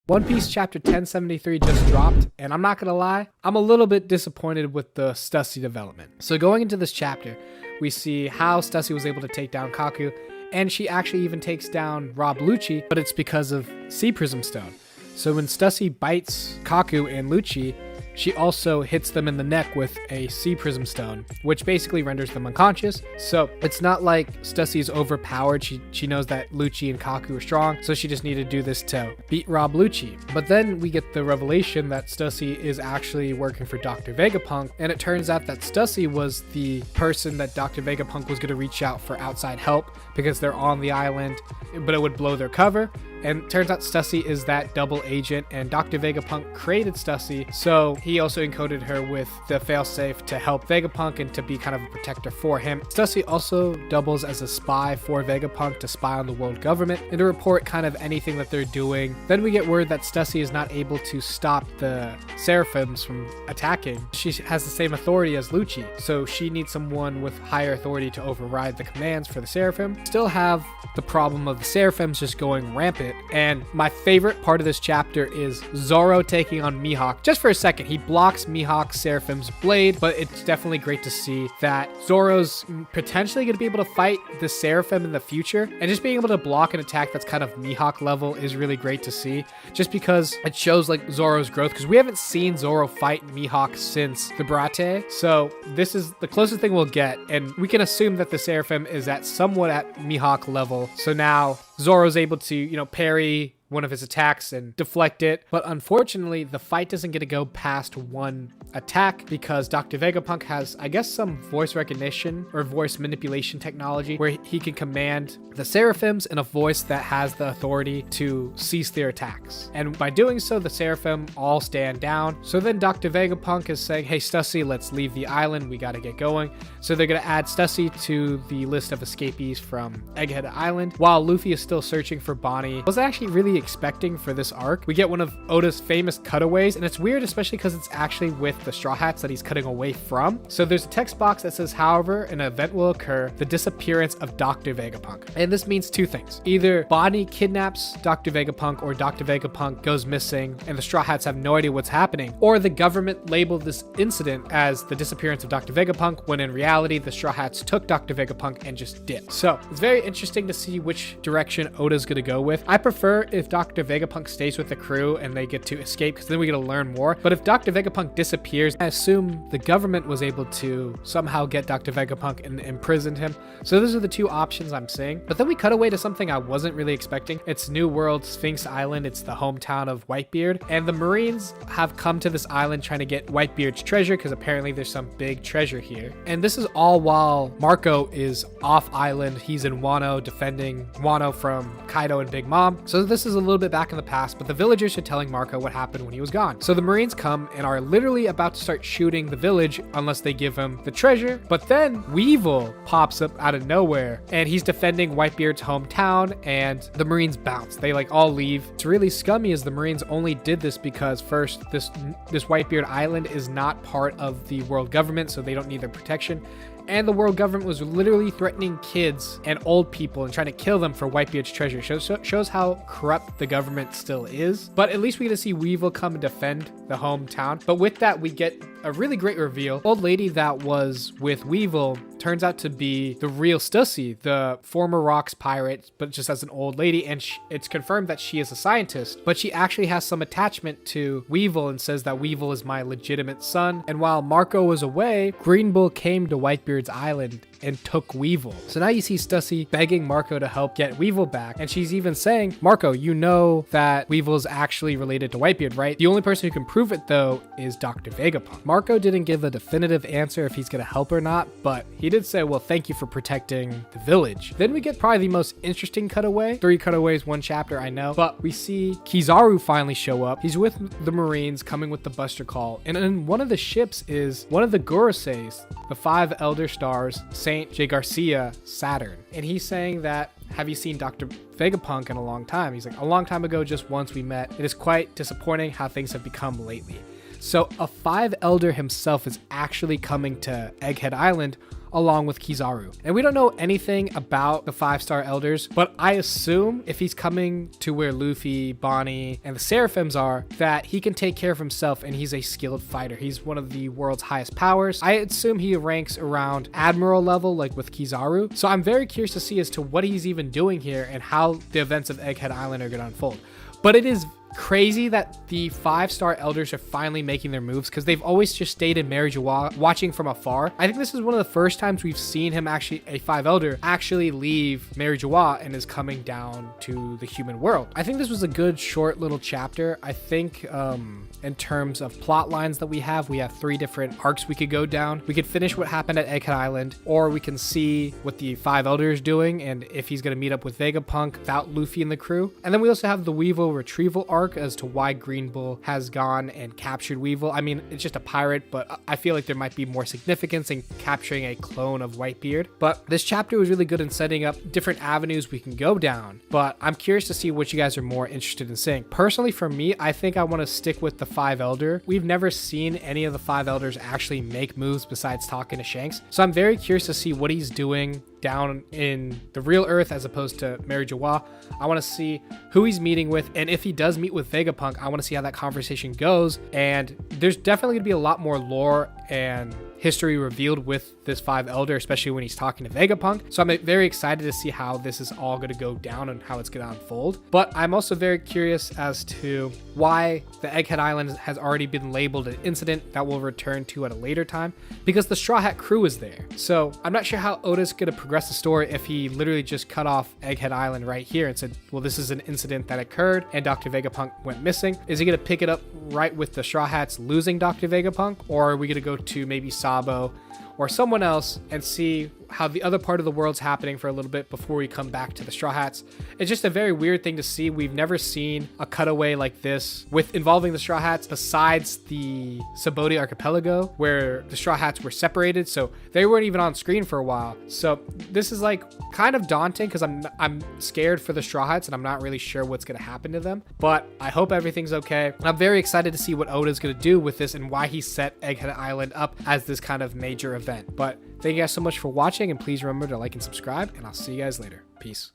One Piece chapter 1073 just dropped, and I'm not gonna lie, I'm a little bit disappointed with the Stussy development. So going into this chapter, we see how Stussy was able to take down Kaku, and she actually even takes down Rob Lucci, but it's because of Sea Prism Stone. So when Stussy bites Kaku and Lucci, she also hits them in the neck with a Sea Prism Stone, which basically renders them unconscious. So it's not like Stussy is overpowered. She knows that Lucci and Kaku are strong, so she just needed to do this to beat Rob Lucci. But then we get the revelation that Stussy is actually working for Dr. Vegapunk, and it turns out that Stussy was the person that Dr. Vegapunk was going to reach out for outside help because they're on the island, but it would blow their cover. And it turns out Stussy is that double agent, and Dr. Vegapunk created Stussy, so he also encoded her with the failsafe to help Vegapunk and to be kind of a protector for him. Stussy also doubles as a spy for Vegapunk to spy on the world government and to report kind of anything that they're doing. Then we get word that Stussy is not able to stop the Seraphims from attacking. She has the same authority as Lucci, so she needs someone with higher authority to override the commands for the Seraphim. Still have the problem of the Seraphims just going rampant. And my favorite part of this chapter is Zoro taking on Mihawk. Just for a second, he blocks Mihawk's Seraphim's blade, but it's definitely great to see that Zoro's potentially going to be able to fight the Seraphim in the future. And just being able to block an attack that's kind of Mihawk level is really great to see, just because it shows like Zoro's growth, because we haven't seen Zoro fight Mihawk since the Brate. So this is the closest thing we'll get, and we can assume that the Seraphim is at somewhat at Mihawk level. So now Zoro's able to, parry one of his attacks and deflect it. But unfortunately, the fight doesn't get to go past one attack because Dr. Vegapunk has, I guess, some voice recognition or voice manipulation technology where he can command the Seraphims in a voice that has the authority to cease their attacks. And by doing so, the Seraphim all stand down. So then Dr. Vegapunk is saying, hey, Stussy, let's leave the island. We got to get going. So they're going to add Stussy to the list of escapees from Egghead Island while Luffy is still searching for Bonnie. I was actually really expecting for this arc. We get one of Oda's famous cutaways, and it's weird, especially because it's actually with the Straw Hats that he's cutting away from. So there's a text box that says, however, an event will occur, the disappearance of Dr. Vegapunk. And this means two things. Either Bonnie kidnaps Dr. Vegapunk, or Dr. Vegapunk goes missing and the Straw Hats have no idea what's happening, or the government labeled this incident as the disappearance of Dr. Vegapunk, when in reality the Straw Hats took Dr. Vegapunk and just dipped. So it's very interesting to see which direction Oda's gonna go with. I prefer if Dr. Vegapunk stays with the crew and they get to escape, because then we get to learn more. But if Dr. Vegapunk disappears, I assume the government was able to somehow get Dr. Vegapunk and imprisoned him. So those are the two options I'm seeing. But then we cut away to something I wasn't really expecting. It's New World, Sphinx Island. It's the hometown of Whitebeard. And the Marines have come to this island trying to get Whitebeard's treasure, because apparently there's some big treasure here. And this is all while Marco is off island. He's in Wano defending Wano from Kaido and Big Mom. So this is a little bit back in the past, but the villagers are telling Marco what happened when he was gone. So the Marines come and are literally about to start shooting the village unless they give him the treasure. But then Weevil pops up out of nowhere and he's defending Whitebeard's hometown, and the Marines bounce. They all leave. It's really scummy as the Marines only did this because first, this Whitebeard island is not part of the world government, so they don't need their protection. And the world government was literally threatening kids and old people and trying to kill them for Whitebeard's treasure. Shows how corrupt the government still is. But at least we get to see Weevil come and defend the hometown. But with that, we get a really great reveal. Old lady that was with Weevil turns out to be the real Stussy, the former Rocks pirate, but just as an old lady. And it's confirmed that she is a scientist, but she actually has some attachment to Weevil and says that Weevil is my legitimate son. And while Marco was away, Green Bull came to Whitebeard's island and took Weevil. So now you see Stussy begging Marco to help get Weevil back. And she's even saying, Marco, you know that Weevil is actually related to Whitebeard, right? The only person who can prove it, though, is Dr. Vegapunk. Marco didn't give a definitive answer if he's going to help or not, but he did say, well, thank you for protecting the village. Then we get probably the most interesting cutaway. 3 cutaways, 1 chapter, I know. But we see Kizaru finally show up. He's with the Marines coming with the Buster Call. And in one of the ships is one of the Goroseis, the 5 Elder Stars, Saint J. Garcia, Saturn. And he's saying that, have you seen Dr. Vegapunk in a long time? He's like, a long time ago, just once we met. It is quite disappointing how things have become lately. So a 5 Elder himself is actually coming to Egghead Island along with Kizaru. And we don't know anything about the 5-star elders, but I assume if he's coming to where Luffy, Bonnie, and the Seraphims are, that he can take care of himself and he's a skilled fighter. He's one of the world's highest powers. I assume he ranks around Admiral level, like with Kizaru. So I'm very curious to see as to what he's even doing here and how the events of Egghead Island are going to unfold. But it is crazy that the 5-star elders are finally making their moves, because they've always just stayed in Marijois watching from afar. I think this is one of the first times we've seen him actually, a 5 elder, actually leave Marijois and is coming down to the human world. I think this was a good short little chapter. I think in terms of plot lines that we have 3 different arcs we could go down. We could finish what happened at Egghead Island, or we can see what the 5 elders doing and if he's going to meet up with Vegapunk without Luffy and the crew. And then we also have the Weevil retrieval arc as to why Green Bull has gone and captured Weevil. I mean, it's just a pirate, but I feel like there might be more significance in capturing a clone of Whitebeard. But this chapter was really good in setting up different avenues we can go down, but I'm curious to see what you guys are more interested in seeing. Personally, for me, I think I want to stick with the 5 Elder. We've never seen any of the 5 Elders actually make moves besides talking to Shanks, so I'm very curious to see what he's doing down in the real Earth as opposed to Marijois. I want to see who he's meeting with, and if he does meet with Vegapunk, I want to see how that conversation goes. And there's definitely going to be a lot more lore and history revealed with this 5 Elder, especially when he's talking to Vegapunk. So I'm very excited to see how this is all going to go down and how it's going to unfold. But I'm also very curious as to why the Egghead Island has already been labeled an incident that we'll return to at a later time, because the Straw Hat crew is there. So I'm not sure how Oda's going to progress the story if he literally just cut off Egghead Island right here and said, well, this is an incident that occurred and Dr. Vegapunk went missing. Is he going to pick it up right with the Straw Hats losing Dr. Vegapunk, or are we going to go to maybe Sabo or someone else and see how the other part of the world's happening for a little bit before we come back to the Straw Hats? It's just a very weird thing to see. We've never seen a cutaway like this with involving the Straw Hats besides the Saboti Archipelago, where the Straw Hats were separated, so they weren't even on screen for a while. So this is like kind of daunting, because I'm scared for the Straw Hats and I'm not really sure what's going to happen to them, but I hope everything's okay. I'm very excited to see what Oda's going to do with this and why he set Egghead Island up as this kind of major event. But thank you guys so much for watching, and please remember to like and subscribe, and I'll see you guys later. Peace.